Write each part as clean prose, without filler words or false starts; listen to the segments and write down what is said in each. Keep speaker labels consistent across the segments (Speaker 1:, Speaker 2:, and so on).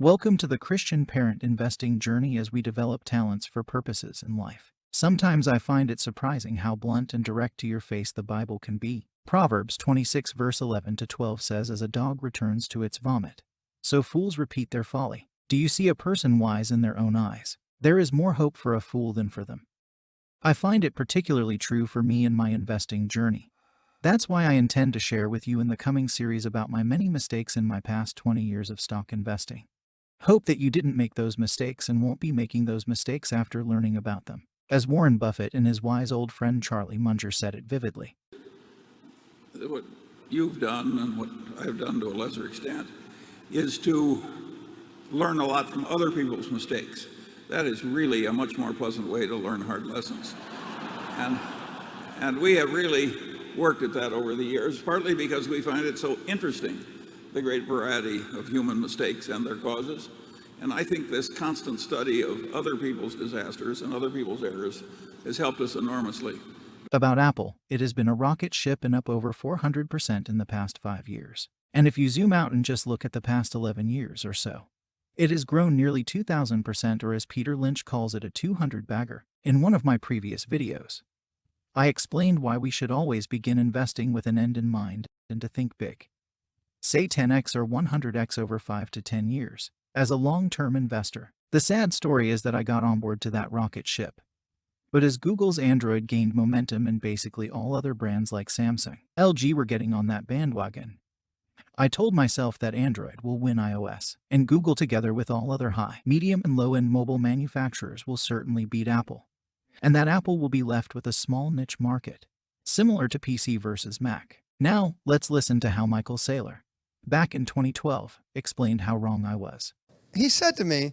Speaker 1: Welcome to the Christian parent investing journey as we develop talents for purposes in life. Sometimes I find it surprising how blunt and direct to your face the Bible can be. Proverbs 26 verse 11 to 12 says, "As a dog returns to its vomit, so fools repeat their folly." Do you see a person wise in their own eyes? There is more hope for a fool than for them. I find it particularly true for me in my investing journey. That's why I intend to share with you in the coming series about my many mistakes in my past 20 years of stock investing. Hope that you didn't make those mistakes and won't be making those mistakes after learning about them. As Warren Buffett and his wise old friend Charlie Munger said it vividly.
Speaker 2: What you've done and what I've done to a lesser extent is to learn a lot from other people's mistakes. That is really a much more pleasant way to learn hard lessons. And we have really worked at that over the years, partly because we find it so interesting, the great variety of human mistakes and their causes. And I think this constant study of other people's disasters and other people's errors has helped us enormously.
Speaker 1: About Apple, it has been a rocket ship and up over 400% in the past 5 years. And if you zoom out and just look at the past 11 years or so, it has grown nearly 2,000%, or as Peter Lynch calls it, a 200-bagger. In one of my previous videos, I explained why we should always begin investing with an end in mind and to think big. Say 10x or 100x over 5 to 10 years. As a long-term investor, the sad story is that I got on board to that rocket ship. But as Google's Android gained momentum and basically all other brands like Samsung, LG were getting on that bandwagon, I told myself that Android will win iOS, and Google, together with all other high, medium, and low-end mobile manufacturers, will certainly beat Apple, and that Apple will be left with a small niche market, similar to PC versus Mac. Now, let's listen to how Michael Saylor, back in 2012, explained how wrong I was.
Speaker 3: He said to me,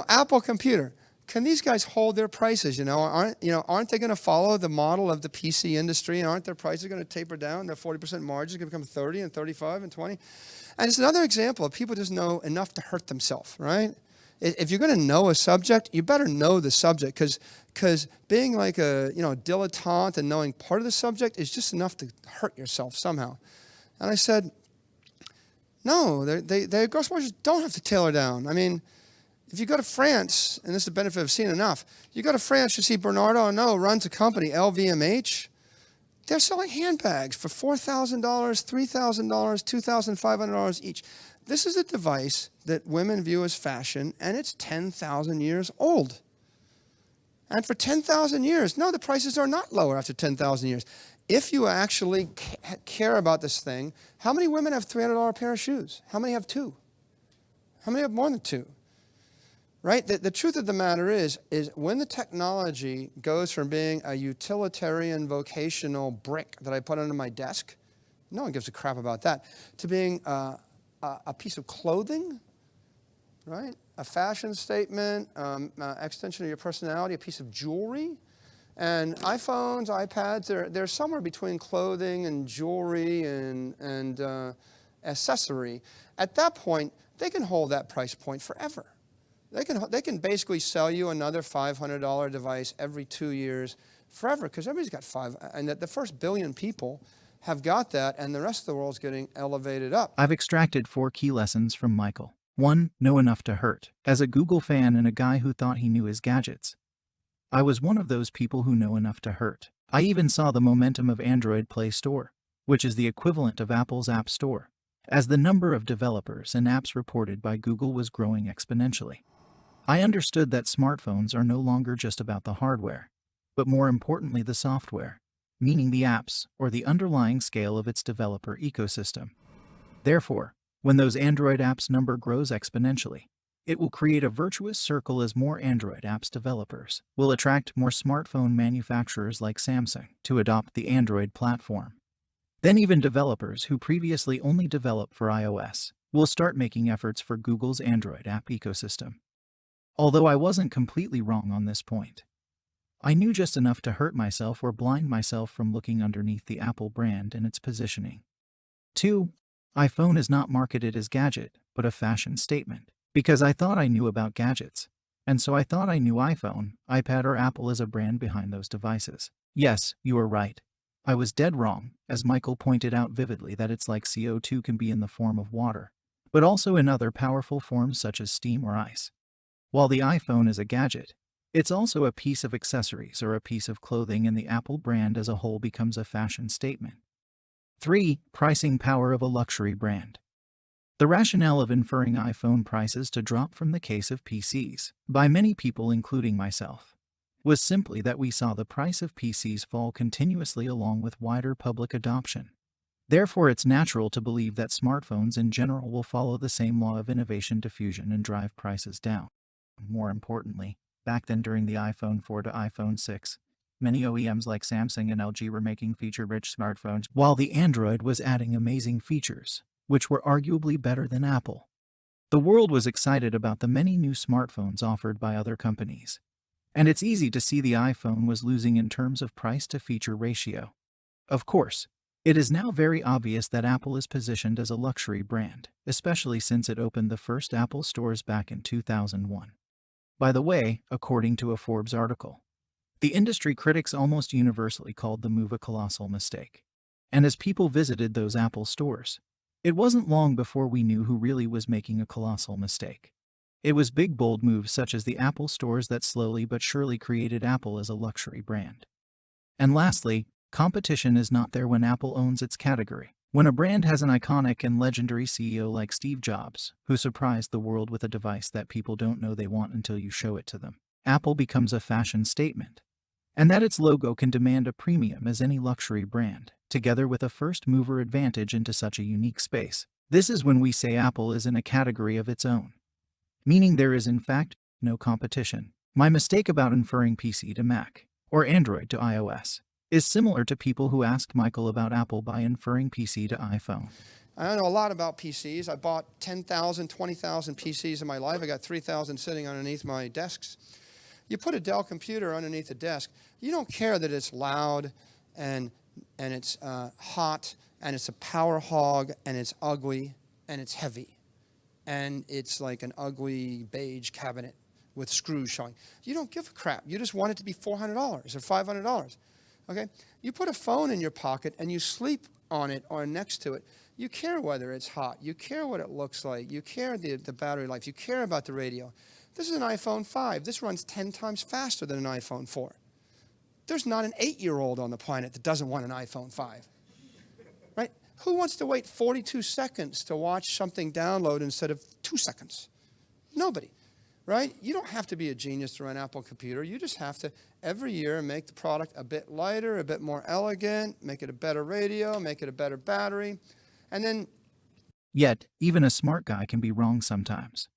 Speaker 3: Apple Computer, can these guys hold their prices? Aren't they going to follow the model of the PC industry? And aren't their prices going to taper down? Their 40% margins going to become 30 and 35 and 20? And it's another example of people just know enough to hurt themselves, right? If you're going to know a subject, you better know the subject, because being like a dilettante and knowing part of the subject is just enough to hurt yourself somehow. And I said, no, their gross margins don't have to tailor down. I mean, if you go to France, and this is the benefit of seeing enough, you go to France, you see Bernardo Arnault runs a company, LVMH. They're selling handbags for $4,000, $3,000, $2,500 each. This is a device that women view as fashion, and it's 10,000 years old. And for 10,000 years, no, the prices are not lower after 10,000 years. If you actually care about this thing, how many women have $300 pair of shoes? How many have two? How many have more than two? Right? The truth of the matter is when the technology goes from being a utilitarian vocational brick that I put under my desk, no one gives a crap about that, to being a piece of clothing, right? A fashion statement, extension of your personality, a piece of jewelry. And iPhones, iPads, they're somewhere between clothing and jewelry and accessory. At that point, they can hold that price point forever. They can basically sell you another $500 device every 2 years forever, because everybody's got five. And the first billion people have got that, and the rest of the world's getting elevated up.
Speaker 1: I've extracted 4 key lessons from Michael. 1. Know enough to hurt. As a Google fan and a guy who thought he knew his gadgets, I was one of those people who know enough to hurt. I even saw the momentum of Android Play Store, which is the equivalent of Apple's App Store, as the number of developers and apps reported by Google was growing exponentially. I understood that smartphones are no longer just about the hardware, but more importantly the software, meaning the apps or the underlying scale of its developer ecosystem. Therefore, when those Android apps number grows exponentially, it will create a virtuous circle, as more Android apps developers will attract more smartphone manufacturers like Samsung to adopt the Android platform. Then even developers who previously only developed for iOS will start making efforts for Google's Android app ecosystem. Although I wasn't completely wrong on this point, I knew just enough to hurt myself or blind myself from looking underneath the Apple brand and its positioning. 2. iPhone is not marketed as gadget, but a fashion statement. Because I thought I knew about gadgets, and so I thought I knew iPhone, iPad, or Apple as a brand behind those devices. Yes, you are right. I was dead wrong, as Michael pointed out vividly, that it's like CO2 can be in the form of water, but also in other powerful forms such as steam or ice. While the iPhone is a gadget, it's also a piece of accessories or a piece of clothing, and the Apple brand as a whole becomes a fashion statement. 3. Pricing power of a luxury brand. The rationale of inferring iPhone prices to drop from the case of PCs, by many people including myself, was simply that we saw the price of PCs fall continuously along with wider public adoption. Therefore, it's natural to believe that smartphones in general will follow the same law of innovation diffusion and drive prices down. More importantly, back then during the iPhone 4 to iPhone 6, many OEMs like Samsung and LG were making feature-rich smartphones, while the Android was adding amazing features, which were arguably better than Apple. The world was excited about the many new smartphones offered by other companies, and it's easy to see the iPhone was losing in terms of price to feature ratio. Of course, it is now very obvious that Apple is positioned as a luxury brand, especially since it opened the first Apple stores back in 2001. By the way, according to a Forbes article, the industry critics almost universally called the move a colossal mistake. And as people visited those Apple stores, it wasn't long before we knew who really was making a colossal mistake. It was big bold moves such as the Apple stores that slowly but surely created Apple as a luxury brand. And lastly, competition is not there when Apple owns its category. When a brand has an iconic and legendary CEO like Steve Jobs, who surprised the world with a device that people don't know they want until you show it to them, Apple becomes a fashion statement. And that its logo can demand a premium as any luxury brand, together with a first-mover advantage into such a unique space. This is when we say Apple is in a category of its own, meaning there is in fact no competition. My mistake about inferring PC to Mac, or Android to iOS, is similar to people who asked Michael about Apple by inferring PC to iPhone.
Speaker 3: I know a lot about PCs. I bought 10,000, 20,000 PCs in my life. I got 3,000 sitting underneath my desks. You put a Dell computer underneath a desk, you don't care that it's loud and it's hot and it's a power hog and it's ugly and it's heavy and it's like an ugly beige cabinet with screws showing. You don't give a crap. You just want it to be $400 or $500. Okay? You put a phone in your pocket and you sleep on it or next to it. You care whether it's hot. You care what it looks like. You care the battery life. You care about the radio. This is an iPhone 5. This runs 10 times faster than an iPhone 4. There's not an 8-year-old on the planet that doesn't want an iPhone 5. Right? Who wants to wait 42 seconds to watch something download instead of 2 seconds? Nobody. Right? You don't have to be a genius to run an Apple computer. You just have to, every year, make the product a bit lighter, a bit more elegant, make it a better radio, make it a better battery, and then...
Speaker 1: Yet, even a smart guy can be wrong sometimes.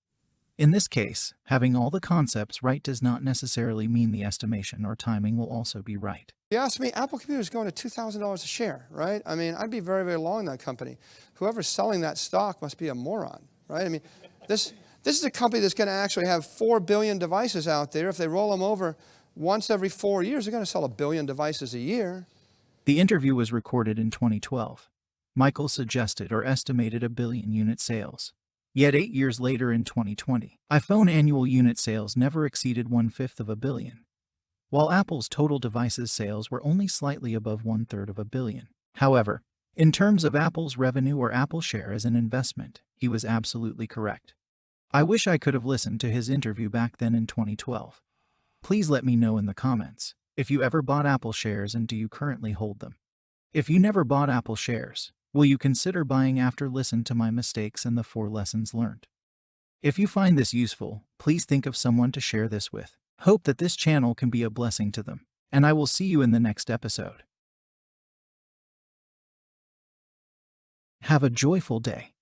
Speaker 1: In this case, having all the concepts right does not necessarily mean the estimation or timing will also be right.
Speaker 3: You ask me, Apple Computer is going to $2,000 a share, right? I mean, I'd be very, very long that company. Whoever's selling that stock must be a moron, right? I mean, this is a company that's going to actually have 4 billion devices out there. If they roll them over once every 4 years, they're going to sell 1 billion devices a year.
Speaker 1: The interview was recorded in 2012. Michael suggested or estimated 1 billion unit sales. Yet 8 years later in 2020, iPhone annual unit sales never exceeded 1/5 of 1 billion, while Apple's total devices sales were only slightly above 1/3 of 1 billion. However, in terms of Apple's revenue or Apple share as an investment, he was absolutely correct. I wish I could have listened to his interview back then in 2012. Please let me know in the comments if you ever bought Apple shares and do you currently hold them. If you never bought Apple shares, will you consider buying after listening to my mistakes and the 4 lessons learned? If you find this useful, please think of someone to share this with. Hope that this channel can be a blessing to them, and I will see you in the next episode. Have a joyful day.